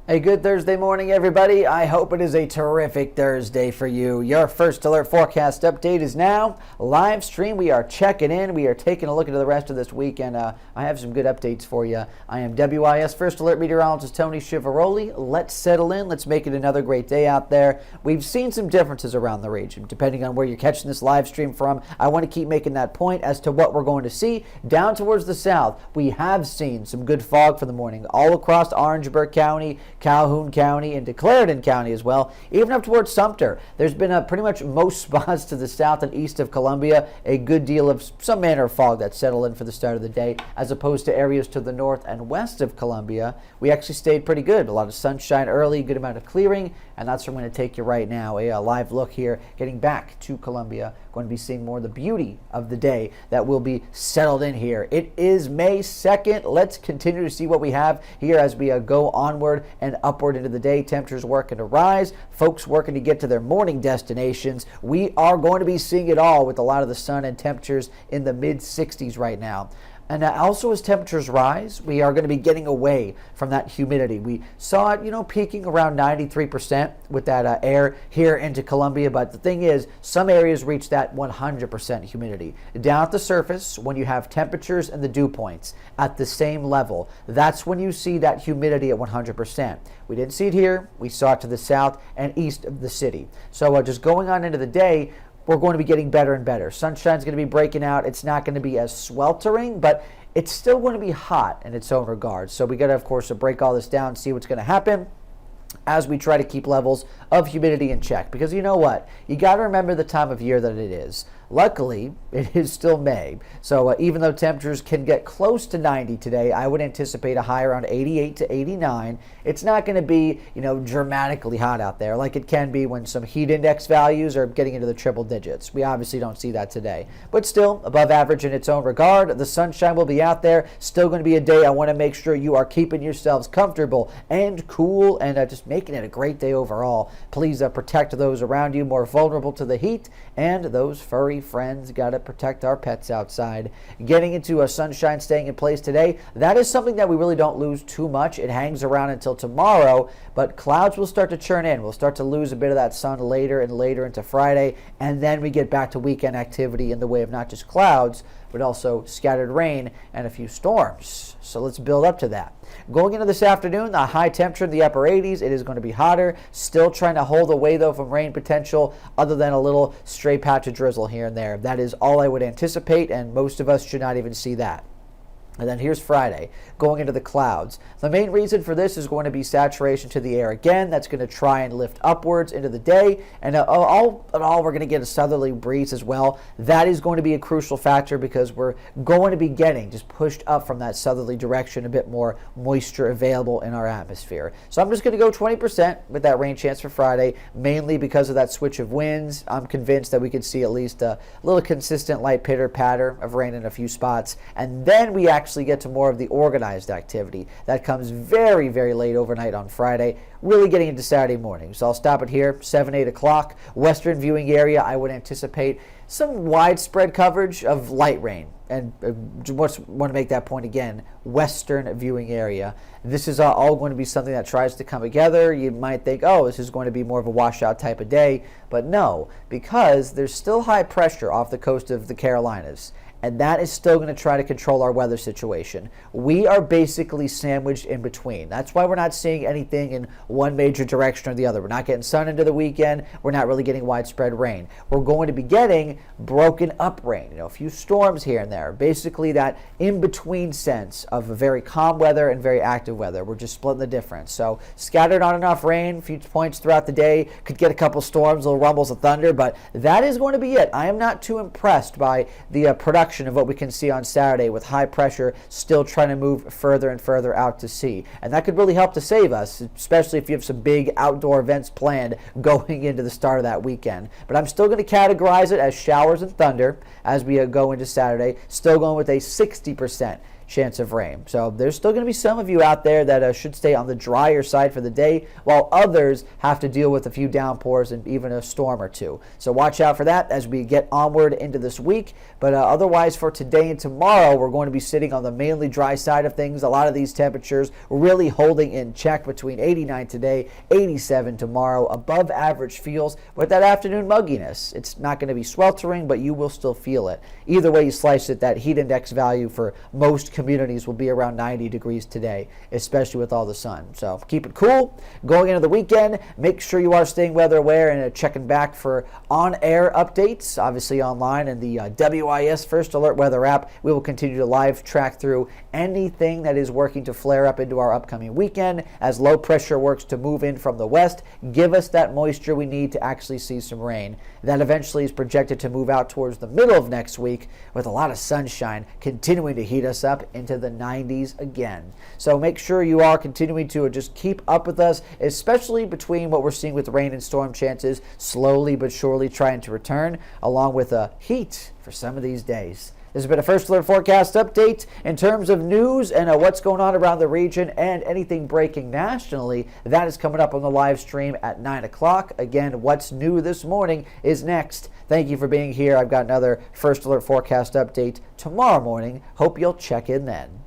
A good Thursday morning, everybody. I hope it is a terrific Thursday for you. Your first alert forecast update is now live stream. We are checking in. We are taking a look into the rest of this week, and I have some good updates for you. I am WIS First Alert Meteorologist Tony Chiavaroli. Let's settle in. Let's make it another great day out there. We've seen some differences around the region, depending on where you're catching this live stream from. I want to keep making that point as to what we're going to see. Down towards the south, we have seen some good fog for the morning all across Orangeburg County, Calhoun County, and Clarendon County as well, even up towards Sumter. There's been pretty much most spots to the south and east of Columbia, a good deal of some manner of fog that settled in for the start of the day, as opposed to areas to the north and west of Columbia. We actually stayed pretty good. A lot of sunshine early, good amount of clearing, and that's where I'm going to take you right now. A live look here, getting back to Columbia. Going to be seeing more of the beauty of the day that will be settled in here. It is May 2nd. Let's continue to see what we have here as we go onward and upward into the day. Temperatures working to rise. Folks working to get to their morning destinations. We are going to be seeing it all with a lot of the sun and temperatures in the mid-60s right now. And also as temperatures rise, we are going to be getting away from that humidity. We saw it, peaking around 93% with that air here into Columbia. But the thing is, some areas reach that 100% humidity. Down at the surface, when you have temperatures and the dew points at the same level, that's when you see that humidity at 100%. We didn't see it here. We saw it to the south and east of the city. So just going on into the day, we're going to be getting better and better. Sunshine's going to be breaking out. It's not going to be as sweltering, but it's still going to be hot in its own regard. So we got to, of course, break all this down, see what's going to happen as we try to keep levels of humidity in check. Because you know what? You got to remember the time of year that it is. Luckily, it is still May. So even though temperatures can get close to 90 today, I would anticipate a high around 88 to 89. It's not going to be, dramatically hot out there like it can be when some heat index values are getting into the triple digits. We obviously don't see that today. But still, above average in its own regard. The sunshine will be out there. Still going to be a day I want to make sure you are keeping yourselves comfortable and cool and just making it a great day overall. Please protect those around you more vulnerable to the heat, and those furry friends. Got to protect our pets outside. Getting into a sunshine staying in place today, that is something that we really don't lose too much. It hangs around until tomorrow, but clouds will start to churn in. We'll start to lose a bit of that sun later and later into Friday, and then we get back to weekend activity in the way of not just clouds, but also scattered rain and a few storms. So let's build up to that. Going into this afternoon, the high temperature in the upper 80s. It is going to be hotter. Still trying to hold away, though, from rain potential, other than a little stray patch of drizzle here and there. That is all I would anticipate, and most of us should not even see that. And then here's Friday, going into the clouds. The main reason for this is going to be saturation to the air again. That's going to try and lift upwards into the day. And all in all, we're going to get a southerly breeze as well. That is going to be a crucial factor because we're going to be getting just pushed up from that southerly direction, a bit more moisture available in our atmosphere. So I'm just going to go 20% with that rain chance for Friday, mainly because of that switch of winds. I'm convinced that we could see at least a little consistent light pitter-patter of rain in a few spots. And then we actually get to more of the organized activity that comes very, very late overnight on Friday, really getting into Saturday morning. So I'll stop it here, 8 o'clock. Western viewing area, I would anticipate some widespread coverage of light rain. And want to make that point again, western viewing area. This is all going to be something that tries to come together. You might think, oh, this is going to be more of a washout type of day. But no, because there's still high pressure off the coast of the Carolinas. And that is still going to try to control our weather situation. We are basically sandwiched in between. That's why we're not seeing anything in one major direction or the other. We're not getting sun into the weekend. We're not really getting widespread rain. We're going to be getting broken up rain, a few storms here and there. Basically that in-between sense of very calm weather and very active weather. We're just splitting the difference. So scattered on and off rain, a few points throughout the day. Could get a couple storms, little rumbles of thunder, but that is going to be it. I am not too impressed by the production of what we can see on Saturday with high pressure still trying to move further and further out to sea. And that could really help to save us, especially if you have some big outdoor events planned going into the start of that weekend. But I'm still going to categorize it as showers and thunder as we go into Saturday. Still going with a 60% chance of rain. So there's still going to be some of you out there that should stay on the drier side for the day, while others have to deal with a few downpours and even a storm or two. So watch out for that as we get onward into this week. But otherwise, for today and tomorrow, we're going to be sitting on the mainly dry side of things. A lot of these temperatures really holding in check between 89 today, 87 tomorrow. Above average feels with that afternoon mugginess. It's not going to be sweltering, but you will still feel it. Either way you slice it, that heat index value for most communities will be around 90 degrees today, especially with all the sun. So keep it cool. Going into the weekend, make sure you are staying weather aware and checking back for on-air updates, obviously online in the WIS First Alert Weather app. We will continue to live track through anything that is working to flare up into our upcoming weekend as low pressure works to move in from the west, give us that moisture we need to actually see some rain. That eventually is projected to move out towards the middle of next week with a lot of sunshine continuing to heat us up into the 90s again. So make sure you are continuing to just keep up with us, especially between what we're seeing with rain and storm chances slowly but surely trying to return, along with heat for some of these days. This has been a First Alert Forecast update in terms of news and what's going on around the region and anything breaking nationally. That is coming up on the live stream at 9 o'clock. Again, what's new this morning is next. Thank you for being here. I've got another First Alert Forecast update tomorrow morning. Hope you'll check in then.